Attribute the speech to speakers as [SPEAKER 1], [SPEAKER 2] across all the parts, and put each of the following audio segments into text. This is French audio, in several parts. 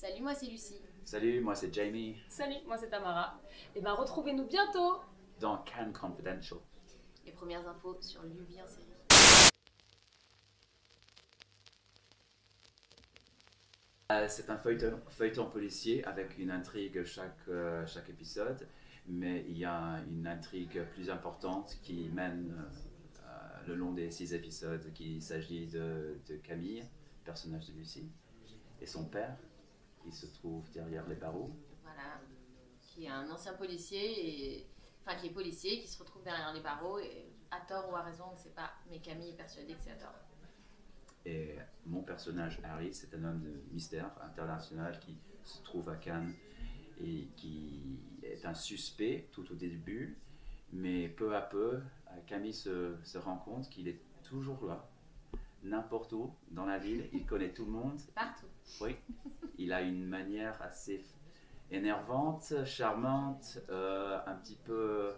[SPEAKER 1] Salut, moi c'est Lucie.
[SPEAKER 2] Salut, moi c'est Jamie
[SPEAKER 3] Salut, moi c'est Tamara. Et ben retrouvez-nous bientôt
[SPEAKER 2] dans Cannes Confidential.
[SPEAKER 1] Les premières infos sur l'UV en série.
[SPEAKER 2] C'est un feuilleton policier avec une intrigue chaque épisode, mais il y a une intrigue plus importante qui mène le long des 6 épisodes. Il s'agit de Camille, personnage de Lucie, et son père, qui se trouve derrière les barreaux.
[SPEAKER 1] Voilà, qui est un ancien policier, enfin qui est policier, qui se retrouve derrière les barreaux, et à tort ou à raison, on ne sait pas, mais Camille est persuadée que c'est à tort.
[SPEAKER 2] Et mon personnage, Harry, c'est un homme de mystère international qui se trouve à Cannes et qui est un suspect tout au début, mais peu à peu, Camille se rend compte qu'il est toujours là, n'importe où, dans la ville, il connaît tout le monde.
[SPEAKER 1] Partout.
[SPEAKER 2] Oui, il a une manière assez énervante, charmante, un petit peu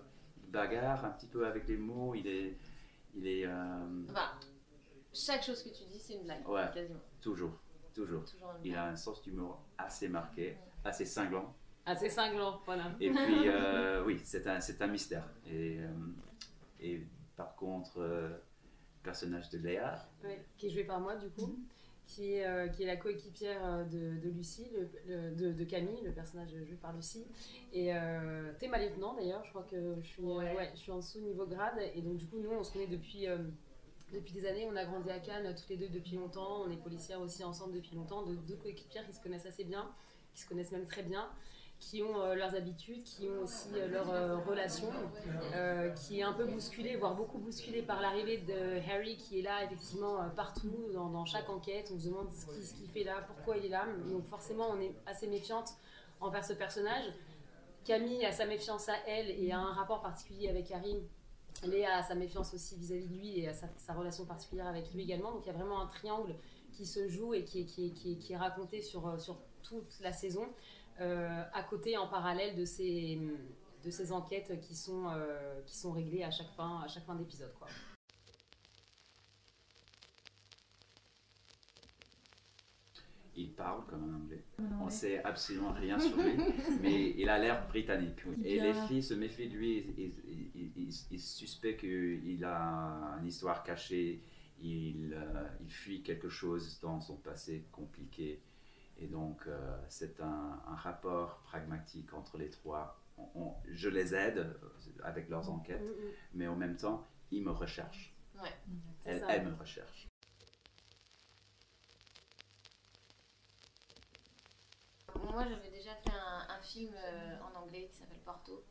[SPEAKER 2] bagarre, un petit peu avec les mots, il est
[SPEAKER 1] Enfin, chaque chose que tu dis, c'est une blague,
[SPEAKER 2] ouais,
[SPEAKER 1] quasiment.
[SPEAKER 2] toujours.
[SPEAKER 1] Toujours une
[SPEAKER 2] Il
[SPEAKER 1] blague.
[SPEAKER 2] a un sens d'humour assez marqué, assez cinglant.
[SPEAKER 3] Assez cinglant, voilà.
[SPEAKER 2] Et puis, oui, c'est un mystère. Et par contre, le personnage de Léa,
[SPEAKER 3] Ouais, qui est joué par moi du coup, qui est la coéquipière de Lucie, de Camille, le personnage joué par Lucie. Et t'es ma lieutenant d'ailleurs, je crois que je suis, je suis en dessous niveau grade. Et donc du coup, nous on se connaît depuis des années, on a grandi à Cannes toutes les deux depuis longtemps, on est policières aussi ensemble depuis longtemps, deux coéquipières qui se connaissent assez bien, qui se connaissent même très bien, qui ont leurs habitudes, qui ont aussi leurs relations, qui est un peu bousculée, voire beaucoup bousculée par l'arrivée de Harry qui est là effectivement partout, dans chaque enquête, on se demande ce qu'il fait là, pourquoi il est là, donc forcément on est assez méfiante envers ce personnage. Camille a sa méfiance à elle et a un rapport particulier avec Harry. Léa a sa méfiance aussi vis-à-vis de lui et a sa relation particulière avec lui également. Donc il y a vraiment un triangle qui se joue et qui est raconté sur toute la saison, à côté, en parallèle de ces enquêtes qui sont réglées à chaque fin d'épisode, quoi.
[SPEAKER 2] il parle comme un anglais. On ne sait absolument rien sur lui, mais il a l'air britannique. Oui. Et les filles se méfient de lui, ils suspectent qu'il a une histoire cachée, il fuit quelque chose dans son passé compliqué. Et donc, c'est un rapport pragmatique entre les trois. Je les aide avec leurs enquêtes, mais en même temps, ils me recherchent.
[SPEAKER 1] Ouais.
[SPEAKER 2] Elle me recherche.
[SPEAKER 1] Moi, j'avais déjà fait un film en anglais qui s'appelle Porto.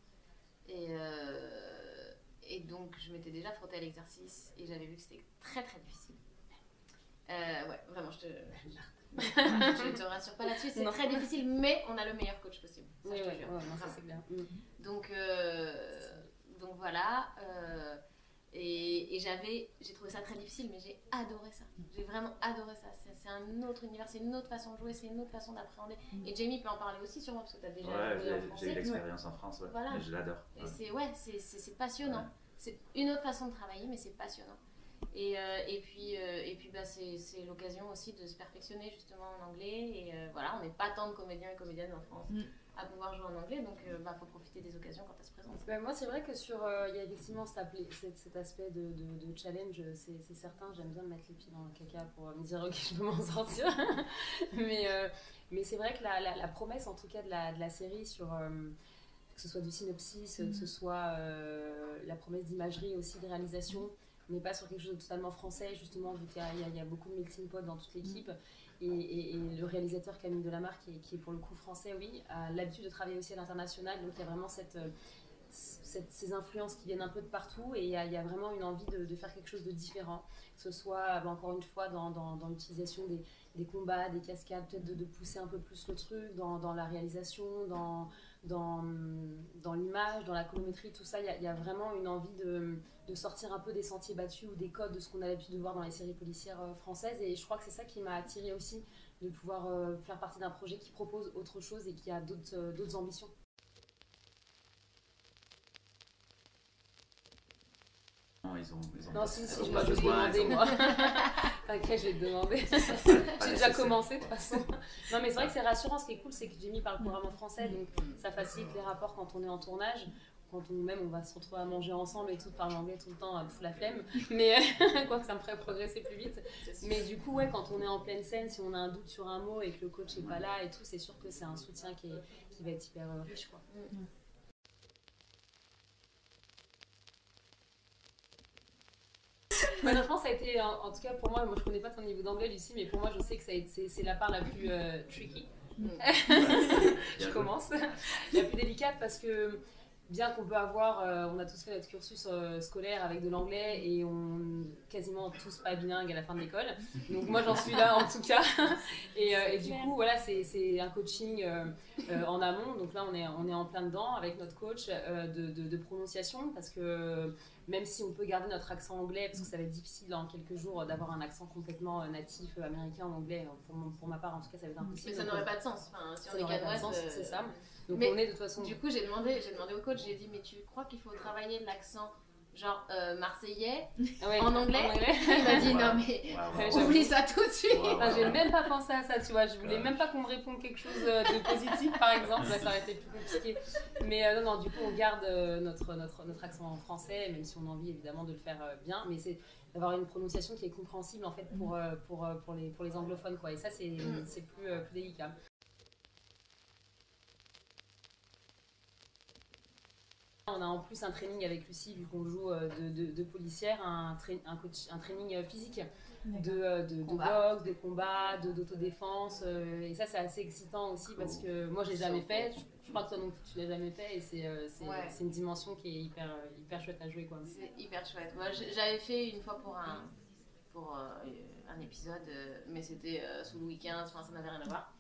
[SPEAKER 1] Et donc, je m'étais déjà frottée à l'exercice et j'avais vu que c'était très très difficile. Ouais, vraiment, je te rassure pas là-dessus, c'est très difficile, mais on a le meilleur coach possible. Ça, je te jure.
[SPEAKER 3] Ça c'est bien.
[SPEAKER 1] Donc voilà. Et j'ai trouvé ça très difficile, mais j'ai adoré ça. J'ai vraiment adoré ça. C'est un autre univers, c'est une autre façon de jouer, c'est une autre façon d'appréhender. Et Jamie peut en parler aussi sûrement parce que tu as déjà joué en français.
[SPEAKER 2] J'ai eu l'expérience en France, ouais.
[SPEAKER 1] Voilà.
[SPEAKER 2] Mais je l'adore.
[SPEAKER 1] Et c'est passionnant. Ouais. C'est une autre façon de travailler, mais c'est passionnant. Et puis bah, c'est l'occasion aussi de se perfectionner justement en anglais. Et voilà, on n'est pas tant de comédiens et comédiennes en France à pouvoir jouer en anglais, donc faut profiter des occasions quand elles se présentent.
[SPEAKER 3] Bah, moi c'est vrai que il y a effectivement cet aspect de challenge, c'est certain, j'aime bien me mettre les pieds dans le caca pour me dire ok je peux m'en sortir. mais c'est vrai que la promesse en tout cas de la série sur que ce soit du synopsis, que ce soit la promesse d'imagerie aussi de réalisation, on n'est pas sur quelque chose de totalement français justement vu qu'il y a beaucoup de melting pot dans toute l'équipe. Et le réalisateur Camille Delamarre, qui est pour le coup français, oui, a l'habitude de travailler aussi à l'international, donc il y a vraiment ces influences qui viennent un peu de partout et il y a vraiment une envie de faire quelque chose de différent, que ce soit encore une fois dans l'utilisation des combats, des cascades, peut-être de pousser un peu plus le truc, dans la réalisation, dans l'image, dans la colorimétrie, tout ça, il y a vraiment une envie de sortir un peu des sentiers battus ou des codes de ce qu'on a l'habitude de voir dans les séries policières françaises. Et je crois que c'est ça qui m'a attirée aussi, de pouvoir faire partie d'un projet qui propose autre chose et qui a d'autres ambitions.
[SPEAKER 2] Non, ils ont
[SPEAKER 3] Non, si,
[SPEAKER 2] ils ont
[SPEAKER 3] je
[SPEAKER 2] pas
[SPEAKER 3] vais te
[SPEAKER 2] besoin,
[SPEAKER 3] demander,
[SPEAKER 2] ils ont-
[SPEAKER 3] moi. T'inquiète, je vais te demander.
[SPEAKER 2] pas
[SPEAKER 3] J'ai déjà
[SPEAKER 2] nécessaire.
[SPEAKER 3] commencé de toute façon. Non, mais c'est vrai que c'est rassurant. Ce qui est cool, c'est que Jamie parle couramment français, donc ça facilite les rapports quand on est en tournage. Quand on va se retrouver à manger ensemble et tout, parler anglais tout le temps, toute la flemme. Mais quoi que ça me ferait progresser plus vite. Mais du coup, ouais, quand on est en pleine scène, si on a un doute sur un mot et que le coach n'est pas là et tout, c'est sûr que c'est un soutien qui va être hyper riche, quoi. Honnêtement, ça a été, en tout cas pour moi je connais pas ton niveau d'anglais, Lucie, mais pour moi je sais que c'est la part la plus tricky. Je commence. La plus délicate parce que bien qu'on peut avoir, on a tous fait notre cursus scolaire avec de l'anglais et on quasiment tous pas bilingues à la fin de l'école. Donc moi j'en suis là en tout cas. Et du coup voilà, c'est un coaching en amont. Donc là on est en plein dedans avec notre coach de prononciation parce que même si on peut garder notre accent anglais, parce que ça va être difficile dans quelques jours d'avoir un accent complètement natif américain en anglais, pour ma part en tout cas ça va être impossible.
[SPEAKER 1] Mais ça n'aurait pas de sens, enfin, si on est canoise,
[SPEAKER 3] c'est ça. Donc
[SPEAKER 1] mais
[SPEAKER 3] on est de toute façon...
[SPEAKER 1] Du coup j'ai demandé au coach, j'ai dit mais tu crois qu'il faut travailler l'accent genre marseillais en anglais? Il m'a dit non mais oublie ça tout de suite.
[SPEAKER 3] J'ai même pas pensé à ça, tu vois, je voulais même pas qu'on me réponde quelque chose de positif par exemple, ça aurait été plus compliqué. Mais non, du coup on garde notre accent en français, même si on a envie évidemment de le faire bien, mais c'est d'avoir une prononciation qui est compréhensible en fait pour les anglophones, quoi. Et ça c'est plus délicat. On a en plus un training avec Lucie, vu qu'on joue de policière, un training physique de boxe, de combat, d'autodéfense. Et ça, c'est assez excitant aussi parce que moi, je l'ai jamais fait. Je crois que toi non plus, tu l'as jamais fait. Et c'est une dimension qui est hyper chouette à jouer, quoi.
[SPEAKER 1] C'est hyper chouette. Moi, j'avais fait une fois pour un épisode, mais c'était sous le week-end, enfin, ça n'avait rien à voir.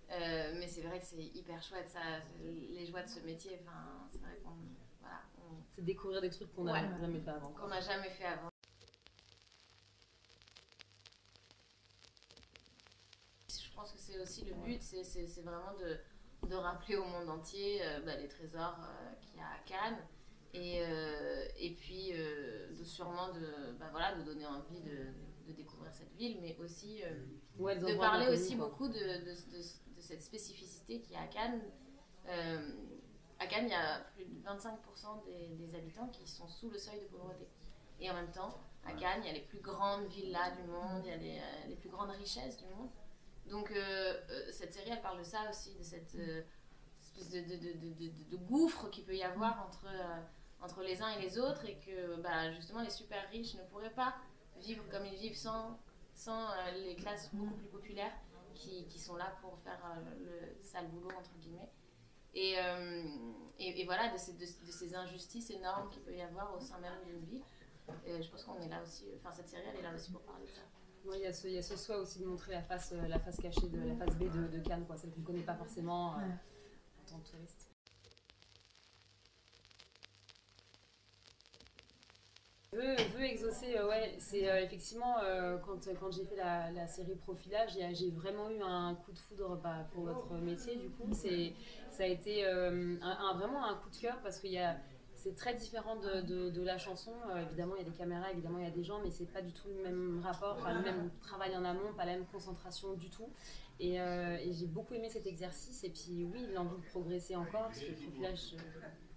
[SPEAKER 1] Mais c'est vrai que c'est hyper chouette, ça, les joies de ce métier. Enfin, c'est vrai qu'on
[SPEAKER 3] c'est découvrir des trucs qu'on n'a jamais fait avant.
[SPEAKER 1] Qu'on n'a jamais fait avant. Je pense que c'est aussi le but, c'est vraiment de rappeler au monde entier les trésors qu'il y a à Cannes. Et puis sûrement de donner envie de découvrir cette ville, mais aussi de parler aussi beaucoup de cette spécificité qu'il y a à Cannes. À Cannes, il y a plus de 25% des habitants qui sont sous le seuil de pauvreté. Et en même temps, à Cannes, il y a les plus grandes villas du monde, il y a les plus grandes richesses du monde. Donc cette série, elle parle de ça aussi, de cette espèce de gouffre qu'il peut y avoir entre les uns et les autres, et que justement les super riches ne pourraient pas vivre comme ils vivent sans les classes beaucoup plus populaires qui sont là pour faire le sale boulot entre guillemets. Et voilà, de ces injustices énormes qu'il peut y avoir au sein même d'une ville. Et je pense qu'on est là aussi, enfin cette série elle est là aussi pour parler de ça.
[SPEAKER 3] Oui, il y a ce souhait aussi de montrer la face cachée, la face B de Cannes, quoi, celle qu'on ne connaît pas forcément en tant que touriste. Veux exaucer, c'est effectivement quand j'ai fait la série Profilage, j'ai vraiment eu un coup de foudre pour notre métier. Du coup, ça a été vraiment un coup de cœur parce que c'est très différent de la chanson. Évidemment, il y a des caméras, évidemment, il y a des gens, mais c'est pas du tout le même rapport, pas le même travail en amont, pas la même concentration du tout. Et j'ai beaucoup aimé cet exercice. Et puis, oui, l'envie de progresser encore, parce que le Profilage,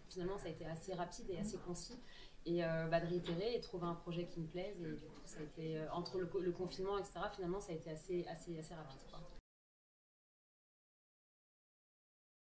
[SPEAKER 3] finalement, ça a été assez rapide et assez concis. Et de réitérer et de trouver un projet qui me plaise. Et du coup, ça a été, entre le confinement, etc., finalement, ça a été assez rapide, quoi.